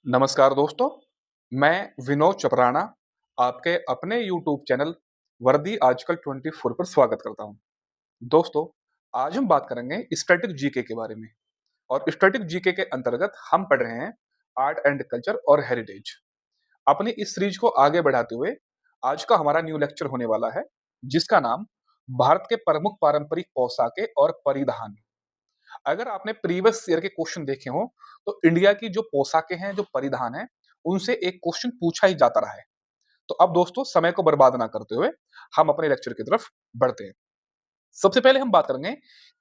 नमस्कार दोस्तों, मैं विनोद चपराना आपके अपने यूट्यूब चैनल वर्दी आजकल 24 पर स्वागत करता हूं। दोस्तों, आज हम बात करेंगे स्टैटिक जीके के बारे में और स्टैटिक जीके के अंतर्गत हम पढ़ रहे हैं आर्ट एंड कल्चर और हेरिटेज। अपनी इस सीरीज को आगे बढ़ाते हुए आज का हमारा न्यू लेक्चर होने वाला है, जिसका नाम भारत के प्रमुख पारंपरिक पोशाकें और परिधान। अगर आपने प्रीवियस ईयर के क्वेश्चन देखे हो तो इंडिया की जो पोशाकें हैं, जो परिधान है, उनसे एक क्वेश्चन पूछा ही जाता रहा है। तो अब दोस्तों, समय को बर्बाद ना करते हुए हम अपने लेक्चर की तरफ बढ़ते हैं। सबसे पहले हम बात करेंगे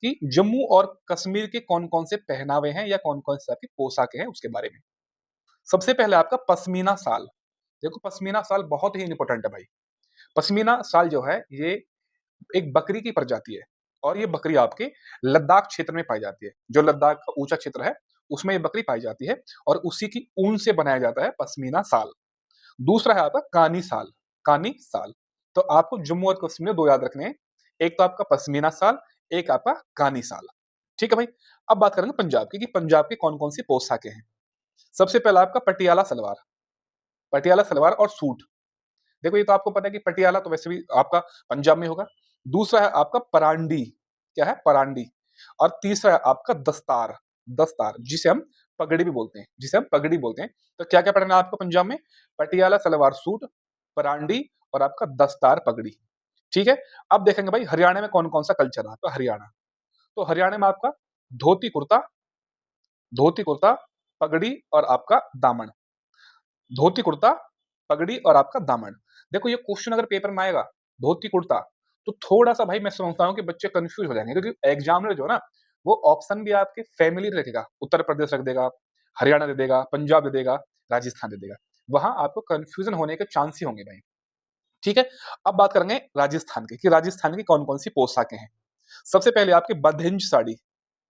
कि जम्मू और कश्मीर के कौन-कौन से पहनावे हैं या कौन-कौन से आपकी पोशाकें हैं उसके बारे में। सबसे पहले आपका पश्मीना शाल। देखो, पश्मीना शाल बहुत ही इंपॉर्टेंट है भाई। पश्मीना शाल जो है ये एक बकरी की प्रजाति है और ये बकरी आपके लद्दाख क्षेत्र में पाई जाती है। जो लद्दाख का ऊंचा क्षेत्र है उसमें ये बकरी पाई जाती है और उसी की ऊन से बनाया जाता है पश्मीना शाल। दूसरा है आपका कानी शाल। कानी शाल। तो आपको जम्मू और कश्मीर में दो याद रखने हैं। एक तो आपका पश्मीना शाल, एक आपका कानी शाल। ठीक है भाई। अब बात करेंगे पंजाब की कि पंजाब की कौन कौन सी पोशाकें हैं। सबसे पहला आपका पटियाला सलवार। पटियाला सलवार और सूट। देखो, ये तो आपको पता है कि पटियाला तो वैसे भी आपका पंजाब में होगा। दूसरा है आपका परांडी। क्या है? परांडी। और तीसरा है आपका दस्तार। दस्तार जिसे हम पगड़ी भी बोलते हैं, जिसे हम पगड़ी बोलते हैं। तो क्या क्या पढ़ना है आपको पंजाब में? पटियाला सलवार सूट, परांडी और आपका दस्तार पगड़ी। ठीक है। अब देखेंगे भाई हरियाणा में कौन कौन सा कल्चर है आपका। हरियाणा, तो हरियाणा में आपका धोती कुर्ता, धोती कुर्ता, पगड़ी और आपका दामन। धोती कुर्ता, पगड़ी और आपका दामन। देखो, ये क्वेश्चन अगर पेपर में आएगा धोती कुर्ता, तो थोड़ा सा भाई मैं समझता हूँ कि बच्चे कंफ्यूज हो जाएंगे, क्योंकि एग्जामिनर जो है ना, वो ऑप्शन भी आपके फैमिली रखेगा। उत्तर प्रदेश रख देगा, हरियाणा दे देगा, पंजाब दे देगा, राजस्थान दे देगा। वहां आपको कंफ्यूजन होने के चांस ही होंगे भाई। ठीक है। अब बात करेंगे राजस्थान की कि राजस्थान की कौन कौन सी पोशाकें हैं। सबसे पहले आपकी बंधेज साड़ी।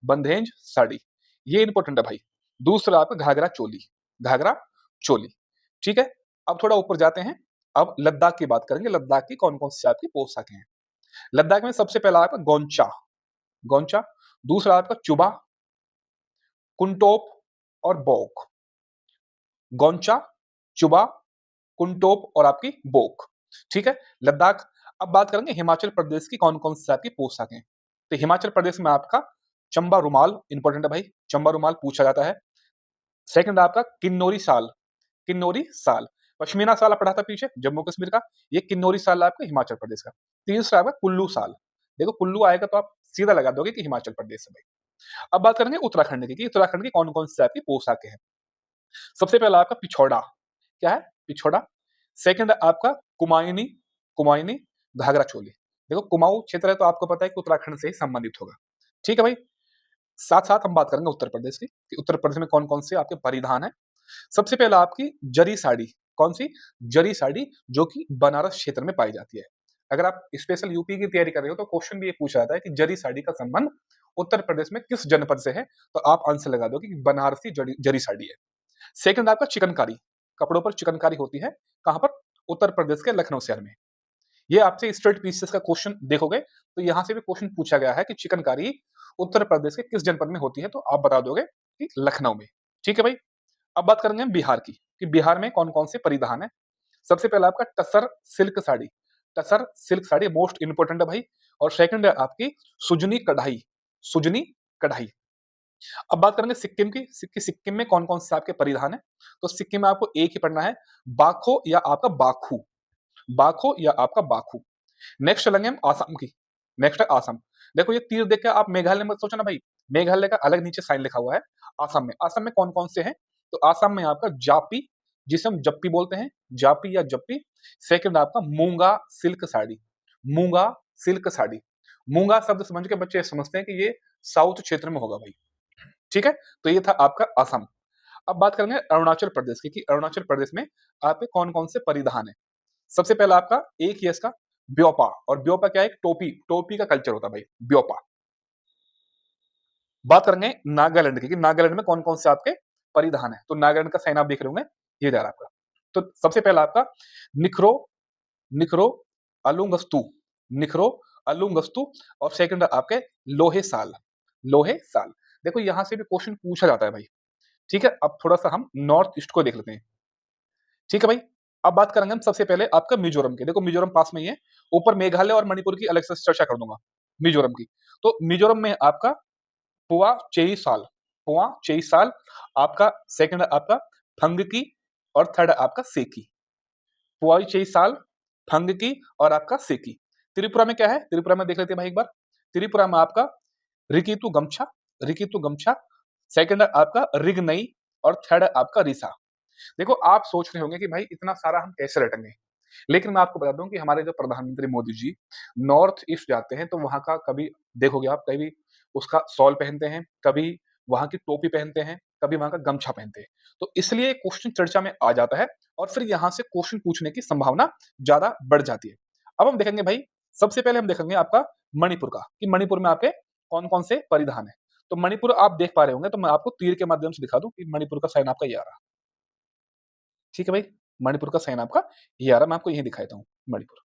बंधेज साड़ी, ये इंपॉर्टेंट है भाई। दूसरा आपका घाघरा चोली। घाघरा चोली। ठीक है। अब थोड़ा ऊपर जाते हैं। अब लद्दाख की बात करेंगे। लद्दाख की कौन कौन सी आपकी पोशाकें हैं। लद्दाख में सबसे पहला आपका गोंचा। गोंचा। दूसरा आपका चुबा, कुंटोप और बोक। गोंचा, चुबा, कुंटोप और आपकी बोक। ठीक है। लद्दाख। अब बात करेंगे हिमाचल प्रदेश की कौन कौन सी आपकी पोशाकें। तो हिमाचल प्रदेश में आपका चंबा रुमाल इंपॉर्टेंट है भाई। चंबा रुमाल पूछा जाता है। सेकंड आपका किन्नौरी साल। किन्नौरी साल। पश्मीना साल पढ़ा था पीछे जम्मू कश्मीर का। ये किन्नौरी साल आपका हिमाचल प्रदेश का। तीसरा आपका कुल्लू साल। देखो, कुल्लू आएगा तो आप सीधा लगा दोगे कि हिमाचल प्रदेश है भाई। अब बात करेंगे उत्तराखंड की कि उत्तराखंड की कौन कौन सी आपकी पोशाकें हैं। सबसे पहला आपका पिछोड़ा। क्या है? पिछोड़ा। सेकंड आपका कुमायूनी। कुमायूनी घाघरा चोली। देखो, कुमाऊं क्षेत्र है तो आपको पता है कि उत्तराखंड से ही संबंधित होगा। ठीक है भाई। साथ साथ हम बात करेंगे उत्तर प्रदेश की कि उत्तर प्रदेश में कौन कौन से आपके परिधान है। सबसे पहला आपकी जरी साड़ी। कौन सी? जरी साड़ी, जो कि बनारस क्षेत्र में पाई जाती है। अगर आप स्पेशल यूपी की तैयारी कर रहे हो तो क्वेश्चन भी ये पूछा जाता है कि जरी साड़ी का संबंध उत्तर प्रदेश में किस जनपद से है, तो आप आंसर लगा दोगे कि बनारसी जरी जरी साड़ी है। सेकंड आपका चिकनकारी। कपड़ों पर चिकनकारी होती है। कहां पर? उत्तर प्रदेश के लखनऊ शहर में। ये आपसे स्ट्रेट पीसेस का क्वेश्चन देखोगे तो यहां से भी क्वेश्चन पूछा गया है कि चिकनकारी उत्तर प्रदेश के किस जनपद में होती है, तो आप बता दोगे कि लखनऊ में। ठीक है भाई। अब बात करेंगे हम बिहार की कि बिहार में कौन कौन से परिधान है। सबसे पहला आपका tussar silk sari. Tussar silk sari most important है भाई। और सेकंड है आपकी सुजनी कढ़ाई। सुजनी कढ़ाई। अब बात करेंगे सिक्किम की सिक्किम में कौन कौन से आपके परिधान है। तो सिक्किम में आपको एक ही पढ़ना है, बाखो या आपका बाखू। बाखो या आपका बाखू। नेक्स्ट चलेंगे हम आसाम की। नेक्स्ट है आसाम। देखो, ये तीर देख के आप मेघालय मत सोचना भाई। मेघालय का अलग नीचे साइन लिखा हुआ है। आसाम में कौन कौन से हैं। तो आसाम में आपका जापी, जिसे हम जप्पी बोलते हैं, जापी या जप्पी। सेकंड आपका मूंगा सिल्क साड़ी। मूंगा सिल्क साड़ी। मूंगा शब्द समझ के बच्चे समझते हैं कि ये साउथ क्षेत्र में होगा भाई। ठीक है। तो ये था आपका असम। अब बात करेंगे अरुणाचल प्रदेश की कि अरुणाचल प्रदेश में आपके कौन कौन से परिधान है। सबसे पहला आपका एक ही है इसका, ब्योपा। और ब्योपा क्या है? एक टोपी। टोपी का कल्चर होता है भाई, ब्योपा। बात करेंगे नागालैंड की कि नागालैंड में कौन कौन से आपके परिधान है। तो नागालैंड का साइन आप देख रहे होंगे, ये जा रहा है आपका। तो सबसे पहला आपका निखरो। निखरो अलुंगस्तु। निखरो अलुंगस्तु। और सेकंड आपके लोहे साल। लोहे साल। देखो, यहां से भी क्वेश्चन पूछा जाता है भाई। ठीक है, अब थोड़ा-सा हम नॉर्थ ईस्ट को देख लेते हैं। ठीक है भाई, अब बात करेंगे हम सबसे पहले आपका मिजोरम की। देखो मिजोरम पास में ही है, ऊपर मेघालय और मणिपुर की अलग से चर्चा कर दूँगा, मिजोरम की। तो मिजोरम में आपका पुआ चेईसाल, पुआ चेईसाल, आपका सेकंड आपका फंगकी और थर्ड आपका सेकी। पुआई चेईसाल, फंगकी और आपका सेकी। त्रिपुरा में क्या है? त्रिपुरा में देख लेते हैं भाई एक बार। त्रिपुरा में आपका रिकितु गमछा, रिकितु गमछा, सेकंड आपका रिगनई और थर्ड आपका रिसा। देखो आप सोच रहे होंगे कि भाई इतना सारा हम कैसे रटेंगे, लेकिन मैं आपको बता दूं कि हमारे जो प्रधानमंत्री मोदी जी नॉर्थ ईस्ट जाते हैं तो वहां का कभी देखोगे आप, कभी उसका शॉल पहनते हैं, कभी वहां की टोपी पहनते हैं, कभी वहां का गमछा पहनते हैं। तो इसलिए क्वेश्चन चर्चा में आ जाता है और फिर यहाँ से क्वेश्चन पूछने की संभावना ज्यादा बढ़ जाती है। अब हम देखेंगे भाई, सबसे पहले हम देखेंगे आपका मणिपुर का, कि मणिपुर में आपके कौन कौन से परिधान है। तो मणिपुर आप देख पा रहे होंगे, तो मैं आपको तीर के माध्यम से दिखा दूं कि मणिपुर का साइन आपका ये आ रहा। ठीक है भाई, मणिपुर का साइन आपका ये आ रहा, मैं आपको यही दिखा देता हूँ मणिपुर।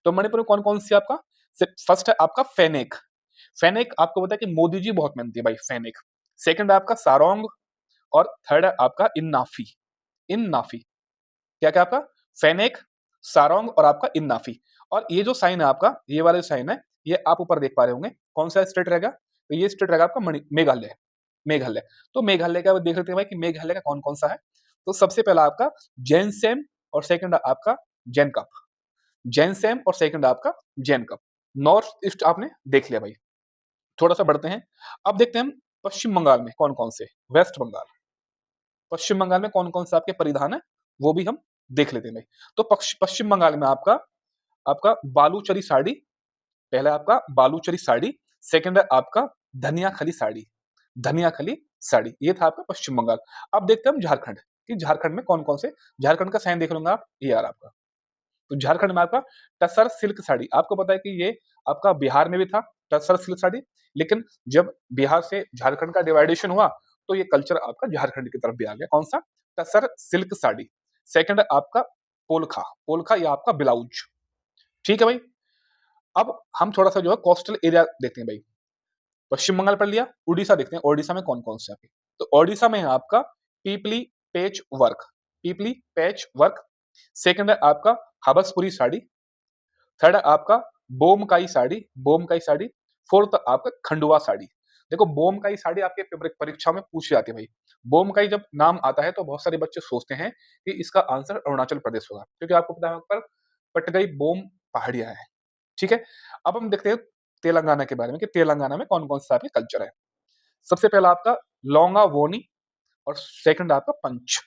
तो मणिपुर में कौन कौन सी आपका, फर्स्ट है आपका फेनेक। फेनेक आपको पता है कि मोदी जी बहुत मानती है भाई फेनेक। सेकंड है आपका सारोंग और थर्ड है आपका इन्नाफी। इन्नाफी क्या क्या आपका, फेनेक, सारोंग और आपका इन्नाफी। और ये जो साइन है आपका, ये वाले साइन है, ये आप ऊपर देख पा रहे होंगे। कौन सा स्टेट रहेगा? तो ये स्टेट रहेगा आपका मेघालय। मेघालय, तो मेघालय का देख लेते हैं भाई कि मेघालय का कौन कौन सा है। तो सबसे पहला आपका जैनसेम और सेकंड आपका जैनकप। जैनसेम और सेकंड आपका जैनकप। नॉर्थ ईस्ट आपने देख लिया भाई। थोड़ा सा बढ़ते हैं, अब देखते हैं हम पश्चिम बंगाल में कौन कौन से, वेस्ट बंगाल। पश्चिम बंगाल में कौन कौन से आपके परिधान है वो भी हम देख लेते हैं भाई। तो पश्चिम बंगाल में आपका आपका बालूचरी साड़ी, पहला आपका बालूचरी साड़ी, सेकंड है आपका धनिया खली साड़ी। धनिया खली साड़ी, ये था आपका पश्चिम बंगाल। अब देखते हैं हम झारखंड, कि झारखंड में कौन कौन से, झारखंड का साइन देख लूंगा आप, ये यार आपका। तो झारखंड में आपका टसर सिल्क साड़ी, आपको पता है कि ये आपका बिहार में भी था टसर सिल्क साड़ी, लेकिन जब बिहार से झारखंड का डिवाइडेशन हुआ तो ये कल्चर आपका झारखंड की तरफ भी आ गया। कौन सा? टसर सिल्क साड़ी। सेकंड आपका पोलखा, पोलखा ये आपका ब्लाउज। ठीक है भाई, अब हम थोड़ा सा जो है कोस्टल एरिया देखते हैं भाई। पश्चिम बंगाल पढ़ लिया, उड़ीसा देखते हैं, उड़ीसा में कौन कौन से आपके। तो उड़ीसा में है आपका पीपली पैच वर्क, पीपली पैच वर्क। सेकंड है आपका हबसपुरी साड़ी। थर्ड है आपका बोमकाई साड़ी, बोमकाई साड़ी। फोर्थ आपका खंडुआ साड़ी। देखो बोमकाई साड़ी आपके परीक्षा में पूछी जाती है भाई। बोमकाई जब नाम आता है तो बहुत सारे बच्चे सोचते हैं कि इसका आंसर अरुणाचल प्रदेश होगा, क्योंकि आपको पता है वहां पर पटगई बोम पहाड़ियां है। ठीक है, अब हम देखते हैं तेलंगाना के बारे में, कि तेलंगाना में कौन कौन सा आपके कल्चर है। सबसे पहला आपका लौंगा वोनी और सेकंड आपका पंच।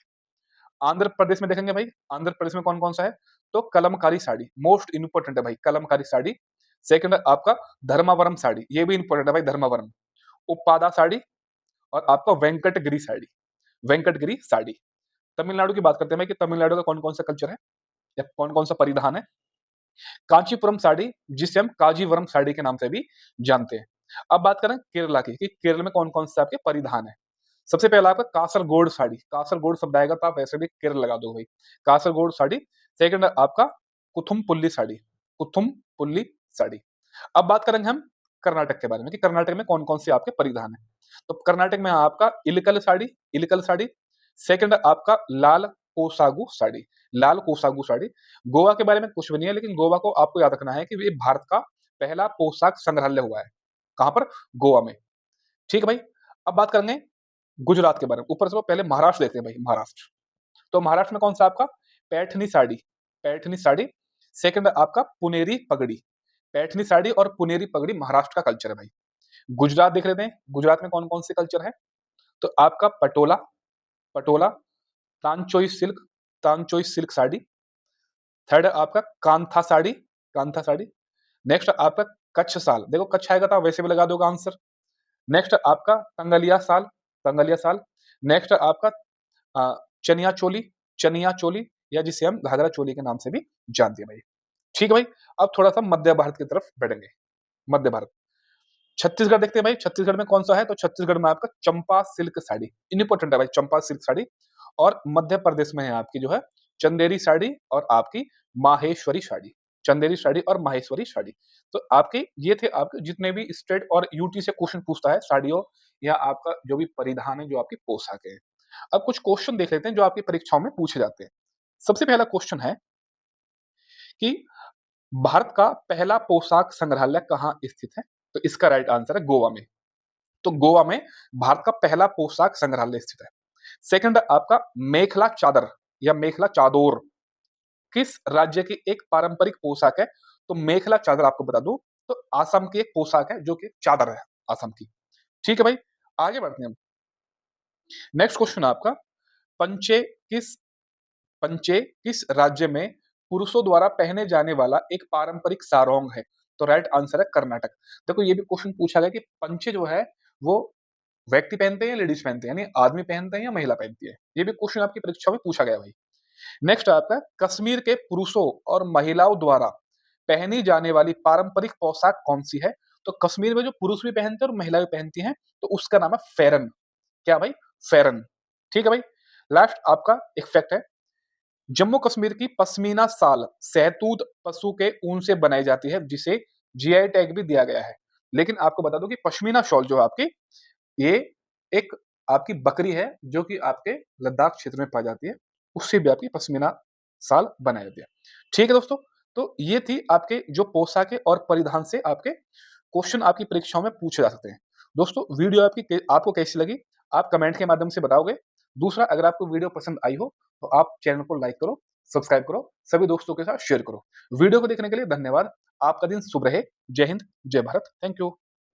आंध्र प्रदेश में देखेंगे भाई, आंध्र प्रदेश में कौन कौन सा है। तो कलमकारी साड़ी मोस्ट इंपोर्टेंट है भाई, कलमकारी साड़ी। सेकंड आपका धर्मावरम साड़ी, ये भी इंपोर्टेंट है भाई, धर्मावरम। उप्पादा साड़ी और आपका वेंकटगिरी साड़ी, वेंकटगिरी साड़ी। तमिलनाडु की बात करते हैं भाई कि तमिलनाडु का कौन कौन सा कल्चर है या कौन कौन सा परिधान है। कांचीपुरम साड़ी, जिसे हम काजीवरम साड़ी के नाम से भी जानते हैं। अब बात करें केरला की, कि केरल में कौन कौन से आपके परिधान है। सबसे पहला आपका कासरगोड साड़ी, कासरगोड शब्द आएगा तो आप ऐसे भी केरल लगा दो भाई, कासरगोड साड़ी। सेकंड आपका कुथुमपुल्ली साड़ी, कुथुमपुल्ली साड़ी। अब बात करेंगे हम कर्नाटक के बारे में, कि कर्नाटक में कौन कौन से आपके परिधान है। तो कर्नाटक में आपका इलकल साड़ी, इलकल साड़ी। सेकंड आपका लाल कोसागु साड़ी, लाल कोसागु साड़ी। गोवा के बारे में कुछ भी नहीं है, लेकिन गोवा को आपको याद रखना है कि ये भारत का पहला पोशाक संग्रहालय हुआ है। कहां पर? गोवा में। ठीक है भाई, अब बात करेंगे गुजरात के बारे में। ऊपर से पहले महाराष्ट्र देखते हैं भाई, महाराष्ट्र। तो महाराष्ट्र में कौन सा आपका पैठनी साड़ी, पैठनी साड़ी। सेकंड आपका पुनेरी पगड़ी, पैठनी साड़ी और पुनेरी पगड़ी महाराष्ट्र का कल्चर है भाई। गुजरात देख लेते हैं, गुजरात में कौन कौन से कल्चर है। तो आपका Patola, Patola, Tanchoi silk, Tanchoi silk sari. Third आपका कांथा साड़ी, कांथा साड़ी। नेक्स्ट आपका कच्छ साल, देखो कच्छ आएगा तो आप वैसे भी लगा दोगे आंसर। नेक्स्ट आपका तंगलिया साल, तंगलिया साल। नेक्स्ट आपका चनिया चोली, चनिया चोली, या जिसे हम घाघरा चोली के नाम से भी जानते हैं भाई। ठीक है भाई, अब थोड़ा सा मध्य भारत की तरफ बढ़ेंगे। मध्य भारत, छत्तीसगढ़ देखते हैं भाई। छत्तीसगढ़ में कौन सा है। तो छत्तीसगढ़ में आपका चंपा सिल्क साड़ी, इंपॉर्टेंट है भाई, चंपा सिल्क साड़ी। और मध्य प्रदेश में है आपकी जो है चंदेरी साड़ी और आपकी माहेश्वरी साड़ी, चंदेरी साड़ी और माहेश्वरी साड़ी। तो आपके ये थे आपके जितने भी स्टेट और यूटी से क्वेश्चन पूछता है साड़ियों या आपका जो भी परिधान है, जो आपकी पोशाक है। अब कुछ क्वेश्चन देख लेते हैं जो आपकी परीक्षाओं में पूछे जाते हैं। सबसे पहला क्वेश्चन है कि भारत का पहला पोशाक संग्रहालय कहाँ स्थित है? तो इसका राइट आंसर है गोवा में। तो गोवा में भारत का पहला पोशाक संग्रहालय स्थित है। सेकंड आपका मेखला चादर या मेखला चादोर किस राज्य की एक पारंपरिक पोशाक है? तो मेखला चादर आपको बता दूं तो आसाम की एक पोशाक है जो कि चादर है आसाम की। ठीक है भाई, आगे बढ़ते हैं हम। नेक्स्ट क्वेश्चन आपका पंचे किस पंचे किस राज्य में पुरुषों द्वारा पहने जाने वाला एक पारंपरिक सारोंग है? तो राइट आंसर है कर्नाटक। देखो ये भी क्वेश्चन पूछा गया कि पंचे जो है वो व्यक्ति पहनते हैं या लेडीज पहनते हैं, यानी आदमी पहनते हैं या महिला पहनती है। ये भी क्वेश्चन आपकी परीक्षा में पूछा गया भाई। नेक्स्ट आपका कश्मीर के पुरुषों और महिलाओं द्वारा पहनी जाने वाली पारंपरिक पोशाक कौन सी है? तो कश्मीर में जो पुरुष भी पहनते हैं और महिलाएं पहनती हैं तो उसका नाम है फेरन। क्या भाई? फेरन। ठीक है भाई। लास्ट आपका एक फैक्ट है, जम्मू कश्मीर की पश्मीना साल सहतूत पशु के ऊन से बनाई जाती है जिसे जीआई टैग भी दिया गया है। लेकिन आपको बता दो कि पश्मीना शॉल जो है आपकी, ये एक आपकी बकरी है जो कि आपके लद्दाख क्षेत्र में पाई जाती है, उससे भी आपकी पश्मीना साल बनाई जाती है। ठीक है दोस्तों, तो ये थी आपके जो पोशाकें और परिधान से आपके क्वेश्चन आपकी परीक्षाओं में पूछे जा सकते हैं। दोस्तों वीडियो आपको कैसी लगी आप कमेंट के माध्यम से बताओगे। दूसरा, अगर आपको वीडियो पसंद आई हो तो आप चैनल को लाइक करो, सब्सक्राइब करो, सभी दोस्तों के साथ शेयर करो। वीडियो को देखने के लिए धन्यवाद। आपका दिन शुभ रहे। जय हिंद, जय भारत। Thank you.